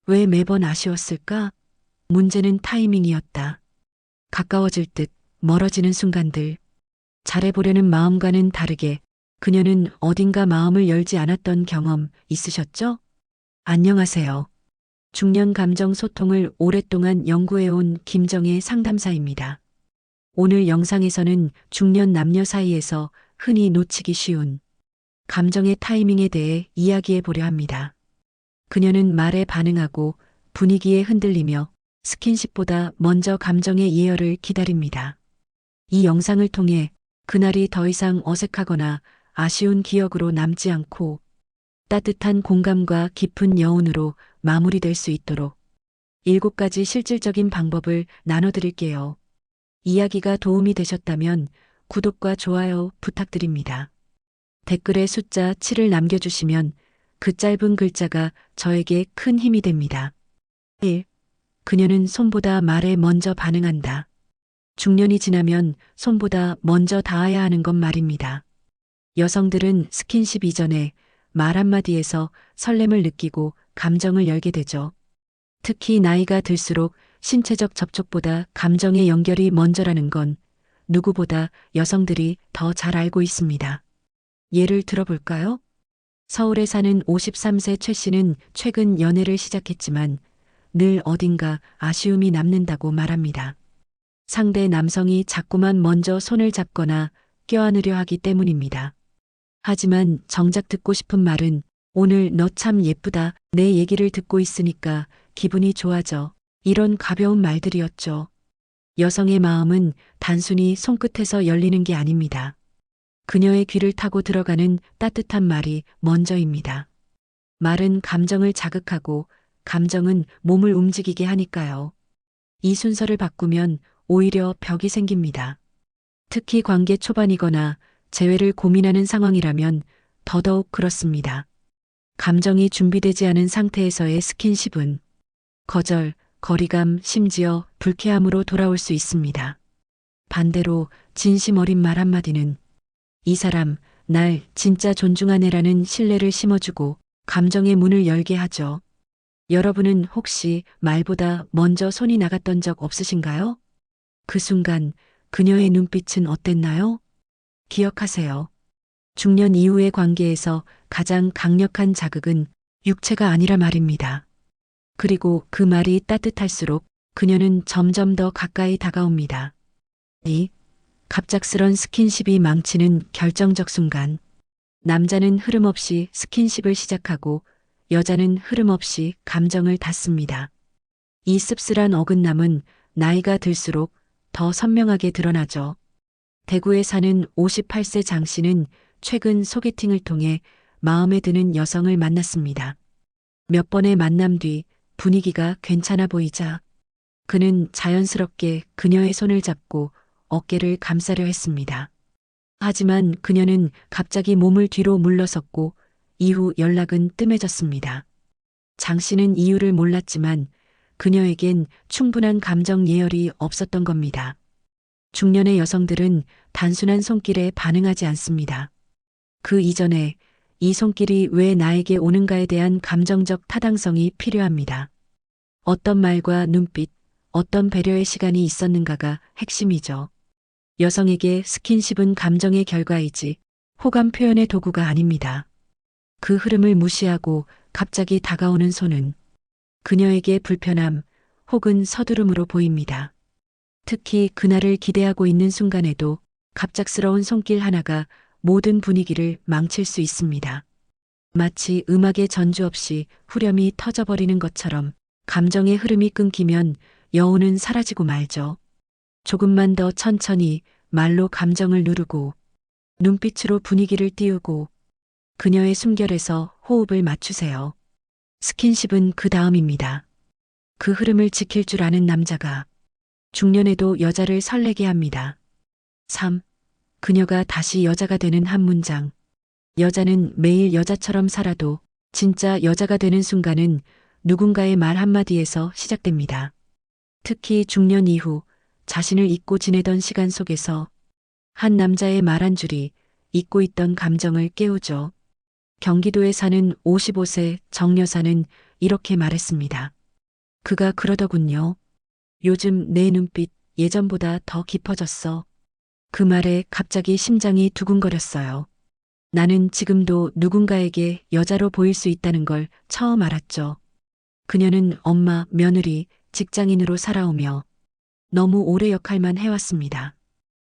왜 매번 아쉬웠을까? 문제는 타이밍이었다. 가까워질 듯 멀어지는 순간들. 잘해보려는 마음과는 다르게 그녀는 어딘가 마음을 열지 않았던 경험 있으셨죠? 안녕하세요. 중년 감정 소통을 오랫동안 연구해온 김정혜 상담사입니다. 오늘 영상에서는 중년 남녀 사이에서 흔히 놓치기 쉬운 감정의 타이밍에 대해 이야기해 보려 합니다. 그녀는 말에 반응하고 분위기에 흔들리며 스킨십보다 먼저 감정의 예열을 기다립니다. 이 영상을 통해 그날이 더 이상 어색하거나 아쉬운 기억으로 남지 않고 따뜻한 공감과 깊은 여운으로 마무리될 수 있도록 7가지 실질적인 방법을 나눠드릴게요. 이야기가 도움이 되셨다면 구독과 좋아요 부탁드립니다. 댓글에 숫자 7을 남겨주시면 그 짧은 글자가 저에게 큰 힘이 됩니다. 1. 그녀는 손보다 말에 먼저 반응한다. 중년이 지나면 손보다 먼저 닿아야 하는 건 말입니다. 여성들은 스킨십 이전에 말 한마디에서 설렘을 느끼고 감정을 열게 되죠. 특히 나이가 들수록 신체적 접촉보다 감정의 연결이 먼저라는 건 누구보다 여성들이 더 잘 알고 있습니다. 예를 들어볼까요? 서울에 사는 53세 최 씨는 최근 연애를 시작했지만 늘 어딘가 아쉬움이 남는다고 말합니다. 상대 남성이 자꾸만 먼저 손을 잡거나 껴안으려 하기 때문입니다. 하지만 정작 듣고 싶은 말은 오늘 너 참 예쁘다. 내 얘기를 듣고 있으니까 기분이 좋아져. 이런 가벼운 말들이었죠. 여성의 마음은 단순히 손끝에서 열리는 게 아닙니다. 그녀의 귀를 타고 들어가는 따뜻한 말이 먼저입니다. 말은 감정을 자극하고 감정은 몸을 움직이게 하니까요. 이 순서를 바꾸면 오히려 벽이 생깁니다. 특히 관계 초반이거나 재회를 고민하는 상황이라면 더더욱 그렇습니다. 감정이 준비되지 않은 상태에서의 스킨십은 거절, 거리감, 심지어 불쾌함으로 돌아올 수 있습니다. 반대로 진심 어린 말 한마디는 이 사람, 날 진짜 존중하네라는 신뢰를 심어주고 감정의 문을 열게 하죠. 여러분은 혹시 말보다 먼저 손이 나갔던 적 없으신가요? 그 순간 그녀의 눈빛은 어땠나요? 기억하세요. 중년 이후의 관계에서 가장 강력한 자극은 육체가 아니라 말입니다. 그리고 그 말이 따뜻할수록 그녀는 점점 더 가까이 다가옵니다. 이 갑작스런 스킨십이 망치는 결정적 순간. 남자는 흐름 없이 스킨십을 시작하고 여자는 흐름 없이 감정을 닫습니다. 이 씁쓸한 어긋남은 나이가 들수록 더 선명하게 드러나죠. 대구에 사는 58세 장 씨는 최근 소개팅을 통해 마음에 드는 여성을 만났습니다. 몇 번의 만남 뒤 분위기가 괜찮아 보이자 그는 자연스럽게 그녀의 손을 잡고 어깨를 감싸려 했습니다. 하지만 그녀는 갑자기 몸을 뒤로 물러섰고 이후 연락은 뜸해졌습니다. 장 씨는 이유를 몰랐지만 그녀에겐 충분한 감정 예열이 없었던 겁니다. 중년의 여성들은 단순한 손길에 반응하지 않습니다. 그 이전에 이 손길이 왜 나에게 오는가에 대한 감정적 타당성이 필요합니다. 어떤 말과 눈빛, 어떤 배려의 시간이 있었는가가 핵심이죠. 여성에게 스킨십은 감정의 결과이지 호감 표현의 도구가 아닙니다. 그 흐름을 무시하고 갑자기 다가오는 손은 그녀에게 불편함 혹은 서두름으로 보입니다. 특히 그날을 기대하고 있는 순간에도 갑작스러운 손길 하나가 모든 분위기를 망칠 수 있습니다. 마치 음악의 전주 없이 후렴이 터져버리는 것처럼 감정의 흐름이 끊기면 여운은 사라지고 말죠. 조금만 더 천천히 말로 감정을 누르고 눈빛으로 분위기를 띄우고 그녀의 숨결에서 호흡을 맞추세요. 스킨십은 그 다음입니다. 그 흐름을 지킬 줄 아는 남자가 중년에도 여자를 설레게 합니다. 3. 그녀가 다시 여자가 되는 한 문장. 여자는 매일 여자처럼 살아도 진짜 여자가 되는 순간은 누군가의 말 한마디에서 시작됩니다. 특히 중년 이후 자신을 잊고 지내던 시간 속에서 한 남자의 말 한 줄이 잊고 있던 감정을 깨우죠. 경기도에 사는 55세 정 여사는 이렇게 말했습니다. 그가 그러더군요. 요즘 내 눈빛 예전보다 더 깊어졌어. 그 말에 갑자기 심장이 두근거렸어요. 나는 지금도 누군가에게 여자로 보일 수 있다는 걸 처음 알았죠. 그녀는 엄마, 며느리, 직장인으로 살아오며 너무 오래 역할만 해왔습니다.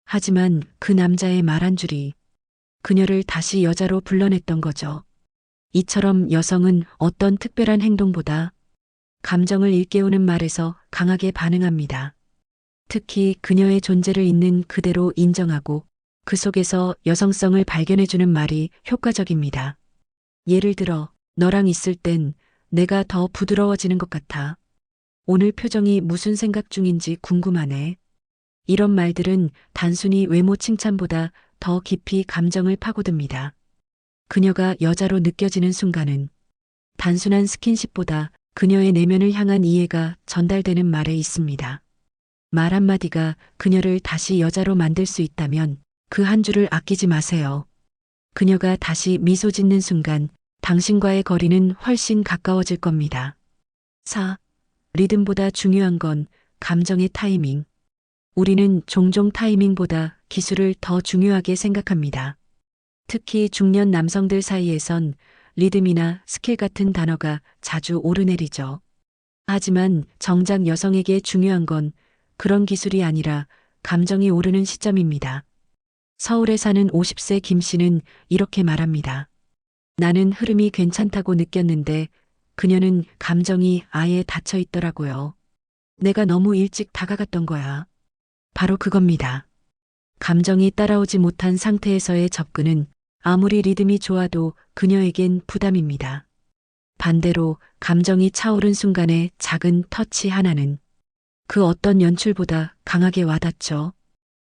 하지만 그 남자의 말 한 줄이 그녀를 다시 여자로 불러냈던 거죠. 이처럼 여성은 어떤 특별한 행동보다 감정을 일깨우는 말에서 강하게 반응합니다. 특히 그녀의 존재를 있는 그대로 인정하고 그 속에서 여성성을 발견해주는 말이 효과적입니다. 예를 들어, 너랑 있을 땐 내가 더 부드러워지는 것 같아. 오늘 표정이 무슨 생각 중인지 궁금하네. 이런 말들은 단순히 외모 칭찬보다 더 깊이 감정을 파고듭니다. 그녀가 여자로 느껴지는 순간은 단순한 스킨십보다 그녀의 내면을 향한 이해가 전달되는 말에 있습니다. 말 한마디가 그녀를 다시 여자로 만들 수 있다면 그 한 줄을 아끼지 마세요. 그녀가 다시 미소 짓는 순간 당신과의 거리는 훨씬 가까워질 겁니다. 4. 리듬보다 중요한 건 감정의 타이밍. 우리는 종종 타이밍보다 기술을 더 중요하게 생각합니다. 특히 중년 남성들 사이에선 리듬이나 스킬 같은 단어가 자주 오르내리죠. 하지만 정작 여성에게 중요한 건 그런 기술이 아니라 감정이 오르는 시점입니다. 서울에 사는 50세 김 씨는 이렇게 말합니다. 나는 흐름이 괜찮다고 느꼈는데 그녀는 감정이 아예 닫혀 있더라고요. 내가 너무 일찍 다가갔던 거야. 바로 그겁니다. 감정이 따라오지 못한 상태에서의 접근은 아무리 리듬이 좋아도 그녀에겐 부담입니다. 반대로 감정이 차오른 순간의 작은 터치 하나는 그 어떤 연출보다 강하게 와닿죠.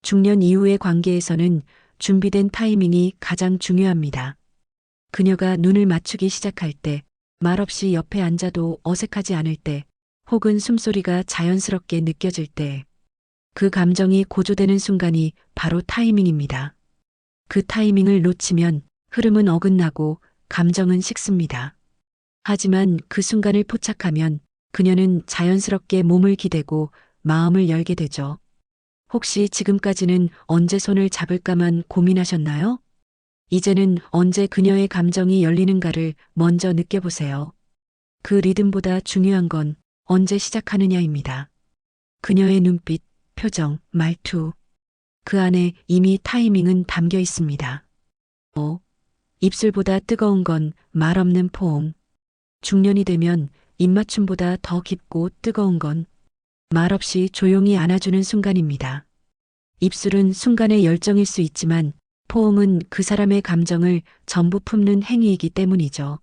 중년 이후의 관계에서는 준비된 타이밍이 가장 중요합니다. 그녀가 눈을 맞추기 시작할 때, 말없이 옆에 앉아도 어색하지 않을 때, 혹은 숨소리가 자연스럽게 느껴질 때, 그 감정이 고조되는 순간이 바로 타이밍입니다. 그 타이밍을 놓치면 흐름은 어긋나고 감정은 식습니다. 하지만 그 순간을 포착하면 그녀는 자연스럽게 몸을 기대고 마음을 열게 되죠. 혹시 지금까지는 언제 손을 잡을까만 고민하셨나요? 이제는 언제 그녀의 감정이 열리는가를 먼저 느껴보세요. 그 리듬보다 중요한 건 언제 시작하느냐입니다. 그녀의 눈빛, 표정, 말투. 그 안에 이미 타이밍은 담겨 있습니다. 입술보다 뜨거운 건 말 없는 포옹. 중년이 되면 입맞춤보다 더 깊고 뜨거운 건 말없이 조용히 안아주는 순간입니다. 입술은 순간의 열정일 수 있지만 포옹은 그 사람의 감정을 전부 품는 행위이기 때문이죠.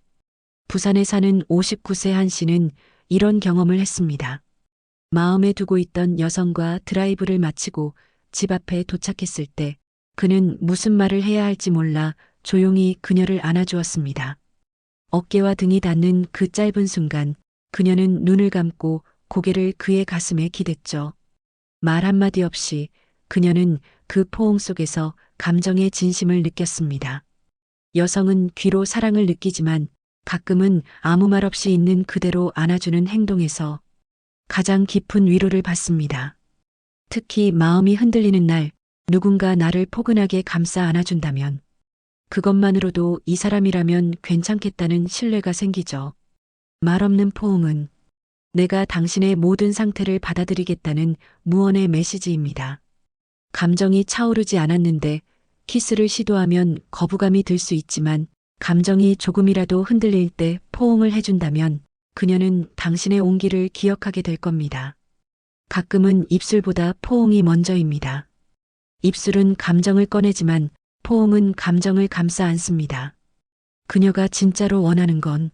부산에 사는 59세 한 씨는 이런 경험을 했습니다. 마음에 두고 있던 여성과 드라이브를 마치고 집 앞에 도착했을 때 그는 무슨 말을 해야 할지 몰라 조용히 그녀를 안아주었습니다. 어깨와 등이 닿는 그 짧은 순간 그녀는 눈을 감고 고개를 그의 가슴에 기댔죠. 말 한마디 없이 그녀는 그 포옹 속에서 감정의 진심을 느꼈습니다. 여성은 귀로 사랑을 느끼지만 가끔은 아무 말 없이 있는 그대로 안아주는 행동에서 가장 깊은 위로를 받습니다. 특히 마음이 흔들리는 날 누군가 나를 포근하게 감싸 안아준다면 그것만으로도 이 사람이라면 괜찮겠다는 신뢰가 생기죠. 말 없는 포옹은 내가 당신의 모든 상태를 받아들이겠다는 무언의 메시지입니다. 감정이 차오르지 않았는데 키스를 시도하면 거부감이 들 수 있지만 감정이 조금이라도 흔들릴 때 포옹을 해준다면 그녀는 당신의 온기를 기억하게 될 겁니다. 가끔은 입술보다 포옹이 먼저입니다. 입술은 감정을 꺼내지만 포옹은 감정을 감싸 안습니다. 그녀가 진짜로 원하는 건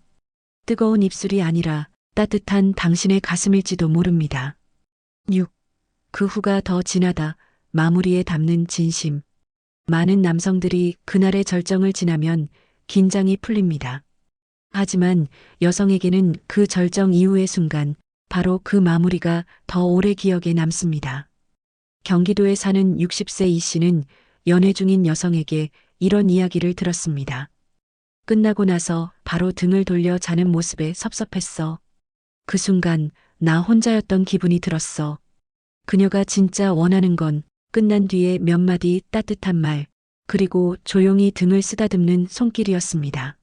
뜨거운 입술이 아니라 따뜻한 당신의 가슴일지도 모릅니다. 6. 그 후가 더 진하다. 마무리에 담는 진심. 많은 남성들이 그날의 절정을 지나면 긴장이 풀립니다. 하지만 여성에게는 그 절정 이후의 순간, 바로 그 마무리가 더 오래 기억에 남습니다. 경기도에 사는 60세 이 씨는 연애 중인 여성에게 이런 이야기를 들었습니다. 끝나고 나서 바로 등을 돌려 자는 모습에 섭섭했어. 그 순간 나 혼자였던 기분이 들었어. 그녀가 진짜 원하는 건 끝난 뒤에 몇 마디 따뜻한 말, 그리고 조용히 등을 쓰다듬는 손길이었습니다.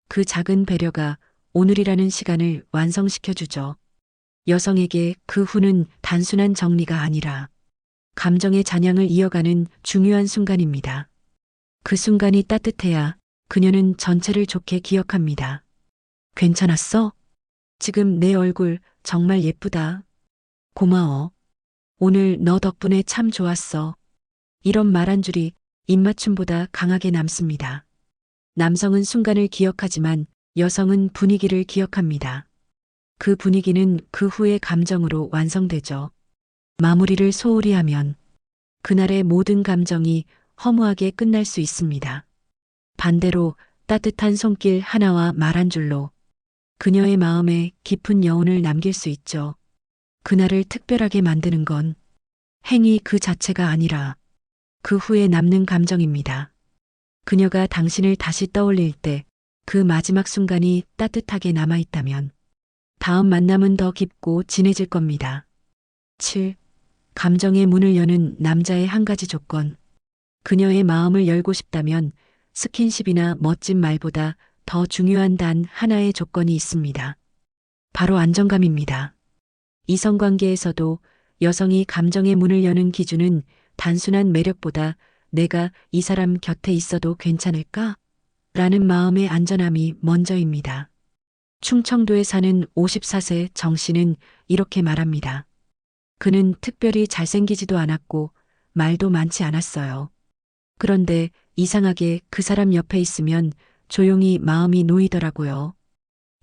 그 작은 배려가 오늘이라는 시간을 완성시켜주죠. 여성에게 그 후는 단순한 정리가 아니라 감정의 잔향을 이어가는 중요한 순간입니다. 그 순간이 따뜻해야 그녀는 전체를 좋게 기억합니다. 괜찮았어? 지금 내 얼굴 정말 예쁘다. 고마워. 오늘 너 덕분에 참 좋았어. 이런 말 한 줄이 입맞춤보다 강하게 남습니다. 남성은 순간을 기억하지만 여성은 분위기를 기억합니다. 그 분위기는 그 후의 감정으로 완성되죠. 마무리를 소홀히 하면 그날의 모든 감정이 허무하게 끝날 수 있습니다. 반대로 따뜻한 손길 하나와 말 한 줄로 그녀의 마음에 깊은 여운을 남길 수 있죠. 그날을 특별하게 만드는 건 행위 그 자체가 아니라 그 후에 남는 감정입니다. 그녀가 당신을 다시 떠올릴 때 그 마지막 순간이 따뜻하게 남아있다면 다음 만남은 더 깊고 진해질 겁니다. 7. 감정의 문을 여는 남자의 한 가지 조건. 그녀의 마음을 열고 싶다면 스킨십이나 멋진 말보다 더 중요한 단 하나의 조건이 있습니다. 바로 안정감입니다. 이성관계에서도 여성이 감정의 문을 여는 기준은 단순한 매력보다 내가 이 사람 곁에 있어도 괜찮을까? 라는 마음의 안전함이 먼저입니다. 충청도에 사는 54세 정 씨는 이렇게 말합니다. 그는 특별히 잘생기지도 않았고 말도 많지 않았어요. 그런데 이상하게 그 사람 옆에 있으면 조용히 마음이 놓이더라고요.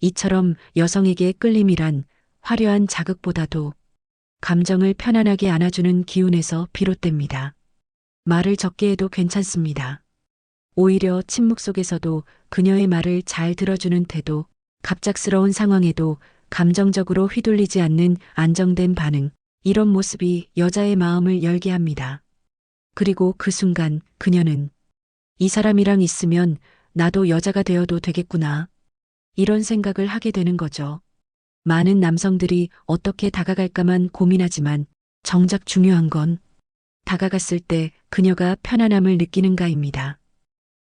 이처럼 여성에게 끌림이란 화려한 자극보다도 감정을 편안하게 안아주는 기운에서 비롯됩니다. 말을 적게 해도 괜찮습니다. 오히려 침묵 속에서도 그녀의 말을 잘 들어주는 태도, 갑작스러운 상황에도 감정적으로 휘둘리지 않는 안정된 반응, 이런 모습이 여자의 마음을 열게 합니다. 그리고 그 순간 그녀는 이 사람이랑 있으면 나도 여자가 되어도 되겠구나. 이런 생각을 하게 되는 거죠. 많은 남성들이 어떻게 다가갈까만 고민하지만 정작 중요한 건 다가갔을 때 그녀가 편안함을 느끼는가입니다.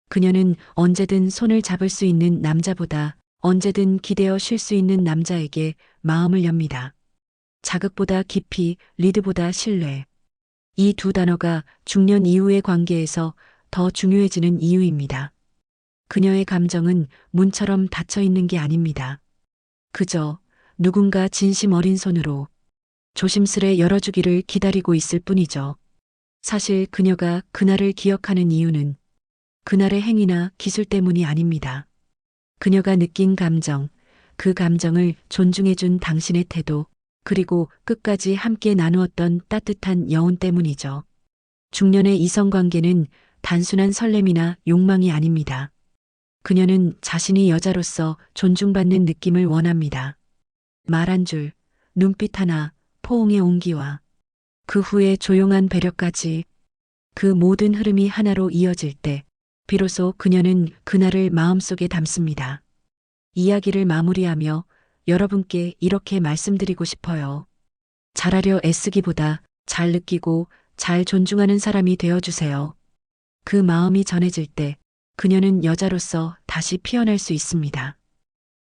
그녀는 언제든 손을 잡을 수 있는 남자보다 언제든 기대어 쉴 수 있는 남자에게 마음을 엽니다. 자극보다 깊이, 리드보다 신뢰. 이 두 단어가 중년 이후의 관계에서 더 중요해지는 이유입니다. 그녀의 감정은 문처럼 닫혀 있는 게 아닙니다. 그저 누군가 진심 어린 손으로 조심스레 열어주기를 기다리고 있을 뿐이죠. 사실 그녀가 그날을 기억하는 이유는 그날의 행위나 기술 때문이 아닙니다. 그녀가 느낀 감정, 그 감정을 존중해준 당신의 태도, 그리고 끝까지 함께 나누었던 따뜻한 여운 때문이죠. 중년의 이성관계는 단순한 설렘이나 욕망이 아닙니다. 그녀는 자신이 여자로서 존중받는 느낌을 원합니다. 말 한 줄, 눈빛 하나, 포옹의 온기와 그 후에 조용한 배려까지 그 모든 흐름이 하나로 이어질 때 비로소 그녀는 그날을 마음속에 담습니다. 이야기를 마무리하며 여러분께 이렇게 말씀드리고 싶어요. 잘하려 애쓰기보다 잘 느끼고 잘 존중하는 사람이 되어주세요. 그 마음이 전해질 때 그녀는 여자로서 다시 피어날 수 있습니다.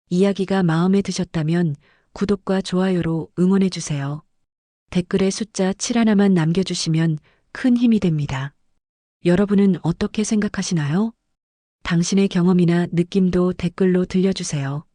이야기가 마음에 드셨다면 구독과 좋아요로 응원해주세요. 댓글에 숫자 7 하나만 남겨주시면 큰 힘이 됩니다. 여러분은 어떻게 생각하시나요? 당신의 경험이나 느낌도 댓글로 들려주세요.